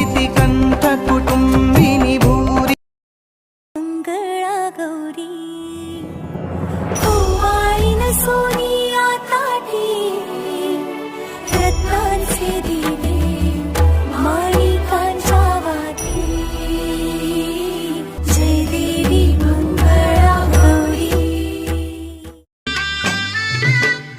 शितिकंठ कुटुंबिनी भूरी मंगळा गौरी ओवाळीन सोनिया ताटी रत्नांचे दिवे माणिकांच्या वाती जय देवी मंगळा गौरी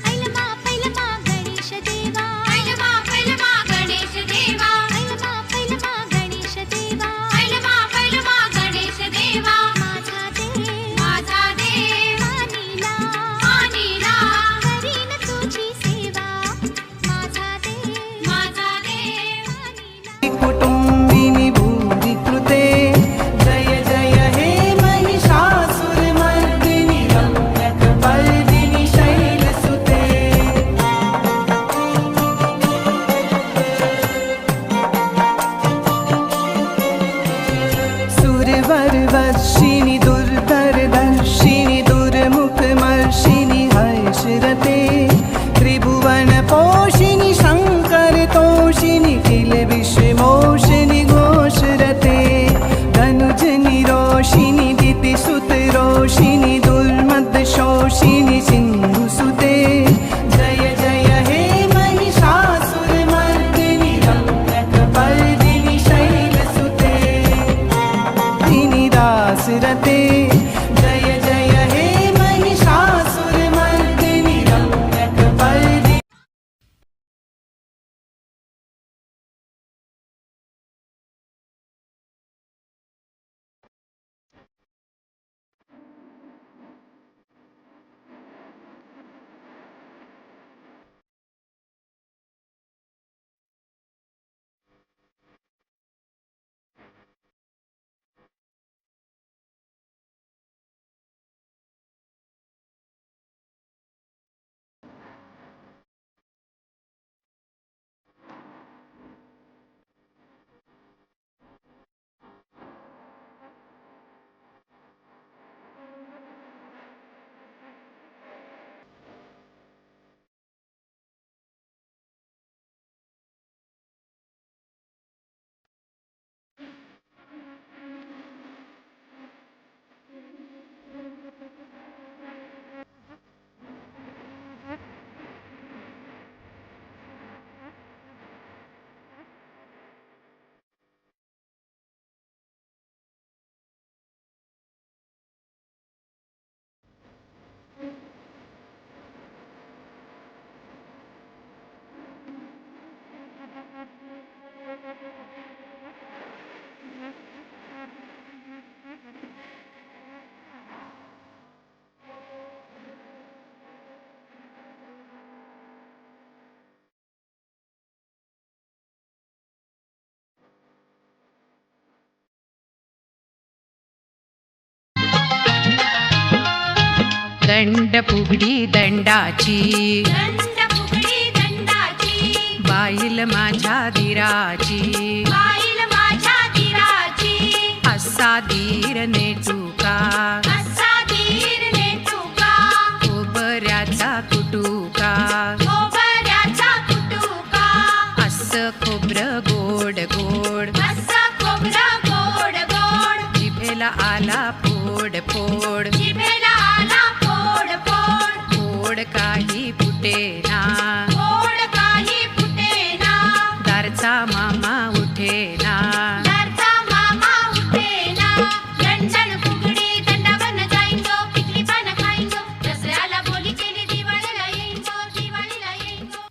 पैलमा पैलमा गणेश देवा पैलमा पैलमा गणेश देवा पैलमा पैलमा गणेश देवा पैलमा पैलमा गणेश देवा माझा देव मानिला मानिला करीन तुझी सेवा माझा देव मानिला कुटुंबिनी भूरी कृते जय जय हे महिषासुरमर्दिनि रम्यकपर्दिनि शैलसुते सुरवरवर्षिणि दुर्धरदर्शिनि दुर्मुखमर्षिणि हर्षरते त्रिभुवनपोषिणि शङ्करतोषिणि किल विषमोषिणि घोषरते धनुजनि रोषिणि दितिसुतरोषिणि दुर्मदशोषिणि सिन्धुसुते जय जय हे महिषासुरमर्दिनि रम्यकपर्दिनि शैलसुते दासरते जय जय हे महिषासुरमर्दिनि रम्यकपर्दिनि दंड फुगडी दंडाची दंड फुगडी दंडाची बाईल माझ्या धीराची बाईल माझ्या धीराची असा धीर नेटुका असा धीर नेटुका खोबऱ्याचा कुटुका खोबऱ्याचा कुटुका असं खोबरं गोड गोड असं खोबरं गोड गोड जिभेला आला फोड फोड जिभेला आला फोड फोड फोड काही फुटेना फोड काही फुटेना दारचा मामा उठेना दारचा मामा उठेना दंडण फुगडी दंडावन जाईंचो पिकली पानं खाईंचो दसऱ्याला बोली केली दिवाळीला येईंचो दिवाळीला येईंचो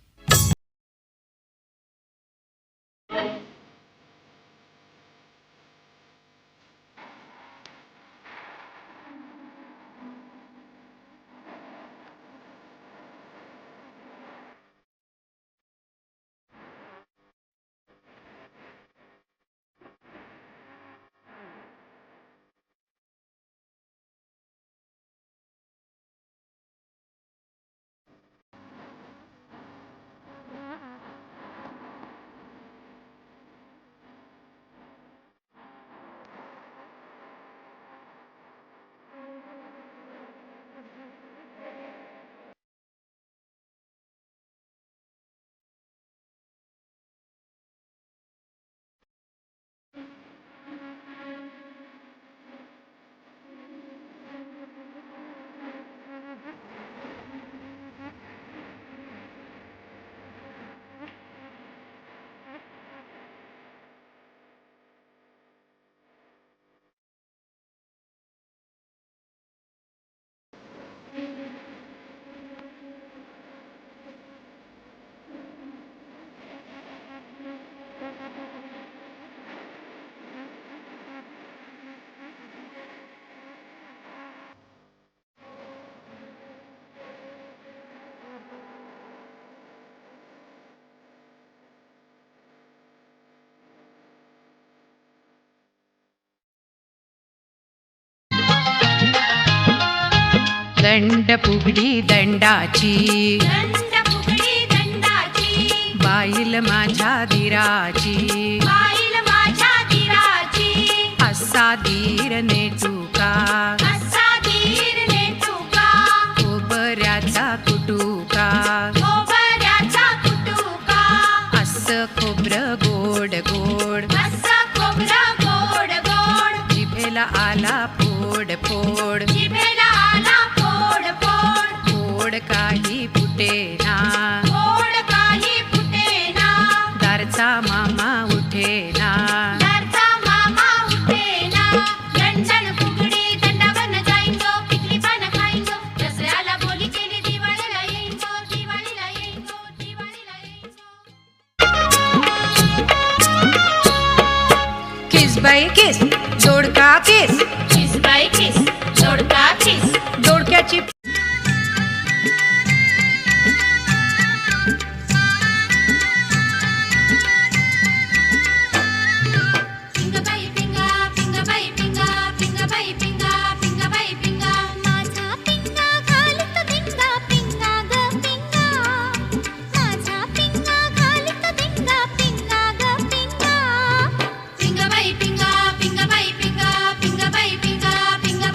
दंड फुगडी दंडाची दंड फुगडी दंडाची बाईल माझ्या धीराची बाईल माझ्या धीराची असा धीर नेटुका असा धीर नेटुका खोबऱ्याचा कुटुका खोबऱ्याचा कुटुका असं खोबरं गोड गोड असा खोबरं गोड गोड जिभेला आला फोड फोड जिभेला आला फोड फोड फोड काही फुटेना फोड काही फुटेना दारचा मामा उठेना दारचा मामा उठेना दंडण फुगडी दंडावन जाईंगो पिकली पानं खाईंगो दसऱ्याला बोली केली दिवाळीला येईंगो दिवाळीला येईंगो दिवाळीला येईंगो किस बाई किस दोडका किस किस बाई किस दोडका किस दोडक्याची पिंगा बाई पिंगा पिंगा बाई पिंगा पिंगा बाई पिंगा पिंगा बाई पिंगा माझा पिंगा घालत दिंगा पिंगा ग पिंगा माझा पिंगा घालत दिंगा पिंगा ग पिंगा पिंगा बाई पिंगा पिंगा बाई पिंगा पिंगा बाई पिंगा पिंगा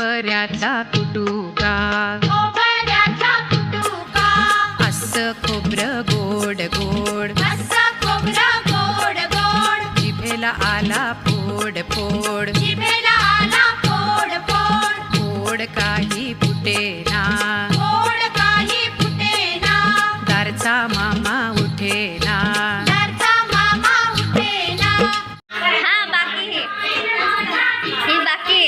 खोबऱ्याचा कुटुका खोबऱ्याचा कुटुका असं खोबरं गोड गोड असं खोबरं गोड गोड जिभेला आला फोड फोड जिभेला आला फोड फोड फोड काही फुटेना फोड काही फुटेना दारचा मामा उठेना दारचा मामा उठेना हा बाकी हे बाकी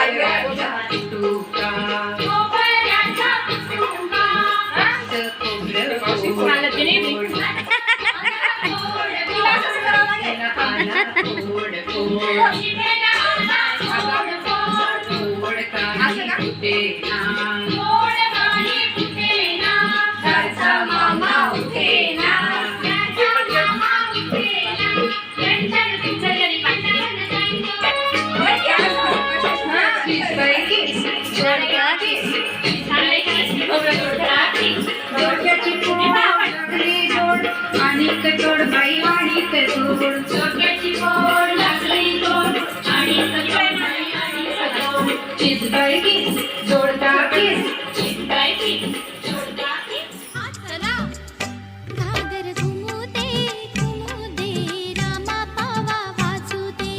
खोबऱ्याचा कुटुका जिभेला आला फोड फोड फोड काही फुटेना दारचा मामा उठेना दारचा मामा उठेना लंडन पिंजरी आणि कटोड बाई आणि कटोड डोक्याची गोड लागली गोड आणि कटोड चिजबाई किस जोडता किस चला घागर घुमू दे रामा पावा वाजू दे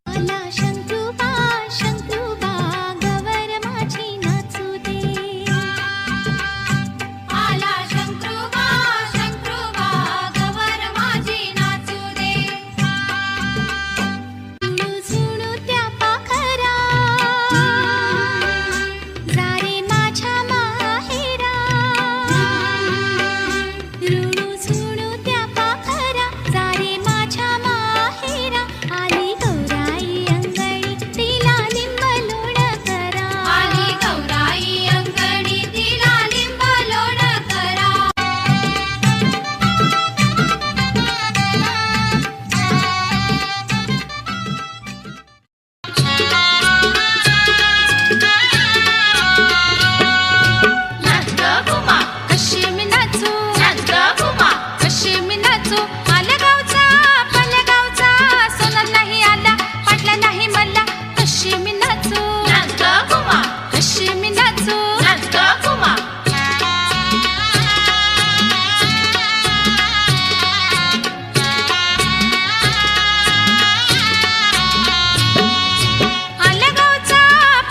आला शंकरूबा गवर माझी नाचू दे आला शंकरूबा गवर माझी नाचू दे झुणू त्या पाखरा जारे माझ्या माहेरा ऋणू झुणू त्या पाखरा जारे माझ्या माहेरा आली गौराई अंगणी तिला लिंब लोण करा आली गौराई अंगणी तिला लिंब लोण करा नाच ग घुमा कशी मी नाचू नाच ग घुमा कशी मी नाचू आलगावचा पलगावचा सोना नाही आला पाटला नाही मला कशी मी नाचू नाच ग घुमा कशी मी नाचू नाच ग घुमा आलगावचा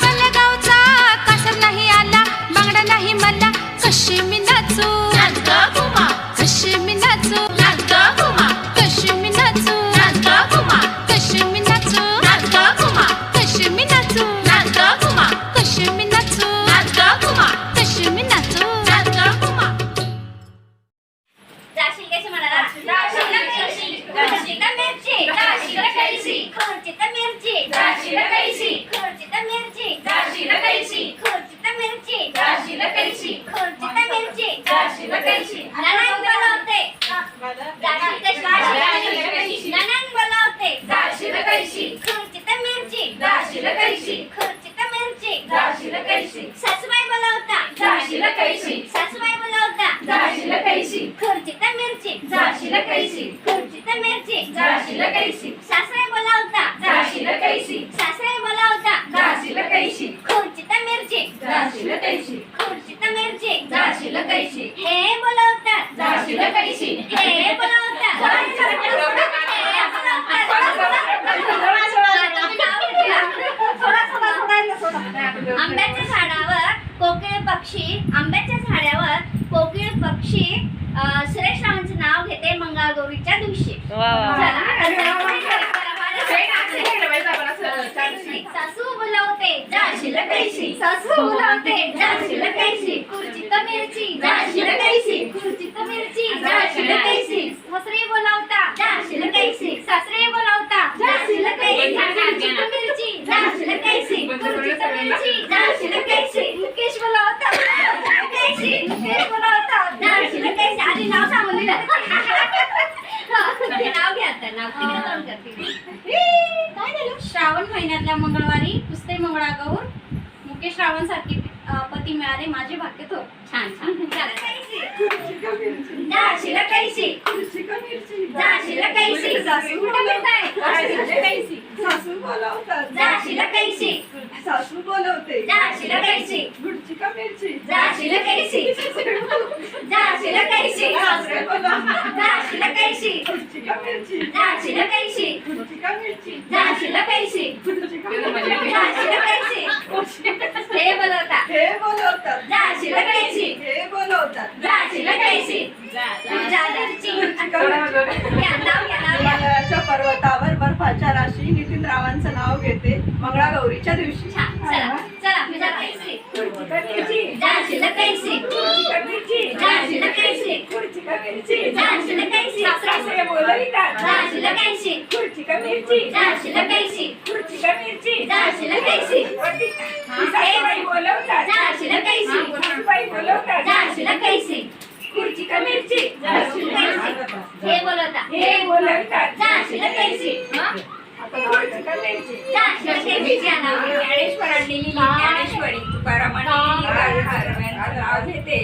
पलगावचा कासर नाही आला बांगडा नाही मला कशी मी नाचू नाच ग घुमा कशी मी नाचू नाच ग घुमा कशी मी नाचू नाच ग घुमा कशी मी नाचू नाच ग घुमा कशी मी नाचू नाच ग घुमा कशी मी नाचू नाच ग घुमा कशी मी नाचू नाच ग घुमा जाशील कशी म्हणाला जाशील का मिरची जाशील कैसी खुर्ची तर मिरची जाशील कैसी खुर्ची तर मिरची जाशील कैसी खुर्ची तर मिरची जाशील कैसी खुर्ची तर मिरची जाशील कैसी ननंद बोलावते जाशील कशी ननंद बोलावते जाशील कैसी खुर्ची तर मिरची जाशील कैसी खुर्ची तर मिरची जाशील कैसी सासूबाई बोलावता जाशील कैसी सासूबाई बोलावता जाशील कैसी खुर्ची तर मिरची जाशील कैसी खुर्ची तर मिरची जाशील कैसी सासरे बोलावता जाशील कैसी सासरे बोलावता जाशील कैसी खुर्ची तर मिरची जाशील कैसी खुर्ची तर मिरची जाशील कैसी हे बोलावतात जाशील कैसी हे बोलावतात आंब्याच्या झाडावर कोकिळ पक्षी आंब्याच्या झाडावर कोकिळ पक्षी सुरेश रावांचं नाव घेते मंगळागौरीच्या दिवशी सासू बोलावते जाशील कैसी सासू बोलावते जाशील कैसी खुर्ची तर मिरची जाशील कैसी खुर्ची तर मिरची जाशील कैसी सासरे बोलावता जाशील कैसी सासरे बोलावता जाशील कैसी खुर्ची तर मिरची जाशील कैसी खुर्ची तर मिरची जाशील कैसी मुकेश बोलावता कैसी मुकेश बोलावता जाशील कैसी आधी नाव सांगून दिलं ते नाव घ्या आता नाव तिकडे जाऊन करते काय झालं श्रावण महिन्यातल्या मंगळवारी पुसते मंगळागौर मुकेश रावण सारखी पती मिळाले माझे भाग्य थोर. छान छान. चला जाशील कैसी जाशील कैसी सासू बोलवताय सासू बोलवतात जाशील कैसी सासू बोलवते जाशील कैसी गुडची का मिरची जाशील कैसी जाशील कैसी सासरे बोलवतात जाशील कैसी गुडची का मिरची जाशील कैसी गुडची का मिरची जाशील कैसी गुडची का मिरची जाशील कैसी हे बोलवता हे बोलवतात जाशील कैसी हे बोलवतात जाशील कैसी जाशीलची हिमालयाच्या पर्वतावर बर्फाच्या राशी नितीन रावांचं नाव घेते मंगळागौरीच्या दिवशी चला चला मी कैसी जाशील कैसी जाशील कैसी जाशील कैसी सासरे बोलवितात जाशील कैसी गुडची का मिरची जाशील कैसी गुडची का मिरची जाशील कैसी सासूबाई बोलवतात जाशील कैसी सासूबाई बोलवतात जाशील कैसी गुडची का मिरची जाशील कैसी हे बोलवता हे बोलवतात जाशील कैसी गुडची का मिरची जाशील कैसी ज्ञानेश्वरांनी लिहिली ज्ञानेश्वरी तुकारामांनी नाव घेते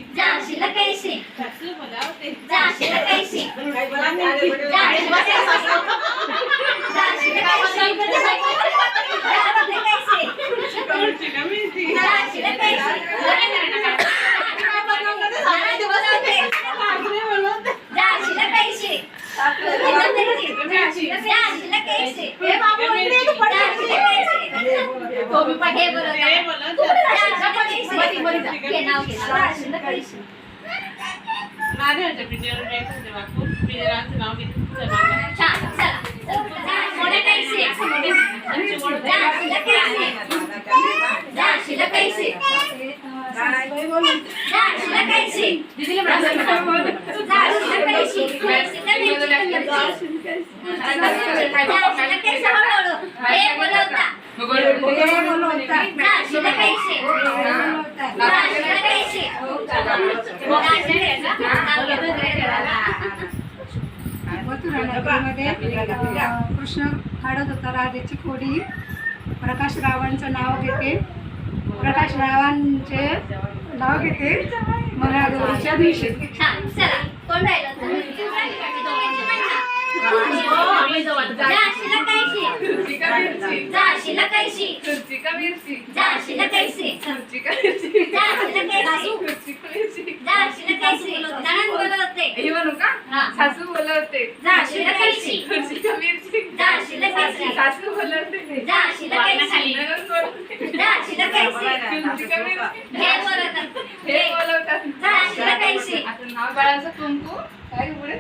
जाशील कैसी जाशील कैसी मथुरानगरीमध्ये कृष्ण काढत होता राधेची खोडी. प्रकाश रावांचं नाव घेते प्रकाश रावांचे नाव घेते मंगळागौरीच्या दिवशी. कोण राहिलं जाशील कैसी जाशील कैसी जाशील कैसी जाशील कैसी नणंद बोलवते सासू बोलवते जाशील कैसी जाशील कैसी सासू बोलवते जाशील कैसी जाशील कैसी हे बोलवतात हे बोलवतात जाशील कैसी नाव बाळाचं कुंकू काय पुढे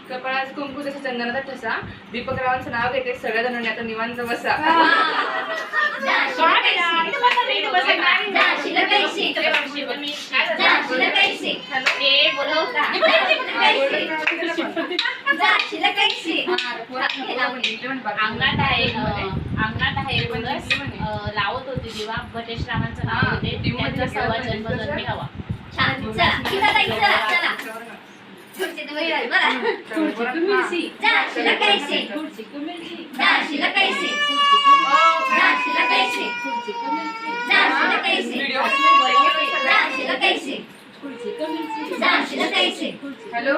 कपाळाचं कुंकू त्याचा चंदनाचा ठसा. दीपकरावांचं नाव घेते सगळ्या जणांनी आता निवांत बसा. जाशील कैसी जाशील कैसी हे बोलवता जाशील कैसी अंगणात आहे लावत होती दिवा. भटेश रावांचं नाव होते त्यांचा सव्वा जन्मजन्मी हवा. छान. चला चला खुर्ची तुम्ही जाशील कैसी जाशील कैसी जाशील कैसी जाशील कैसी जाशील कैसी जाशील कैसी हॅलो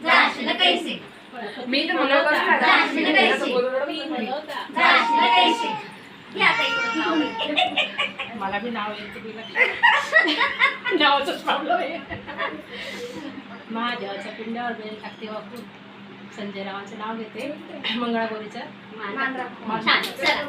जाशील कैसी मी तर बोलवत जाशील कैसी जाशील कैसी या ताई मला बी नाव येते नावाचाच प्रॉब्लेम आहे. महादेवाच्या पिंडावर बेल टाकते वापरून संजय रावांचं नाव घेते मंगळागौरीचं छान. चला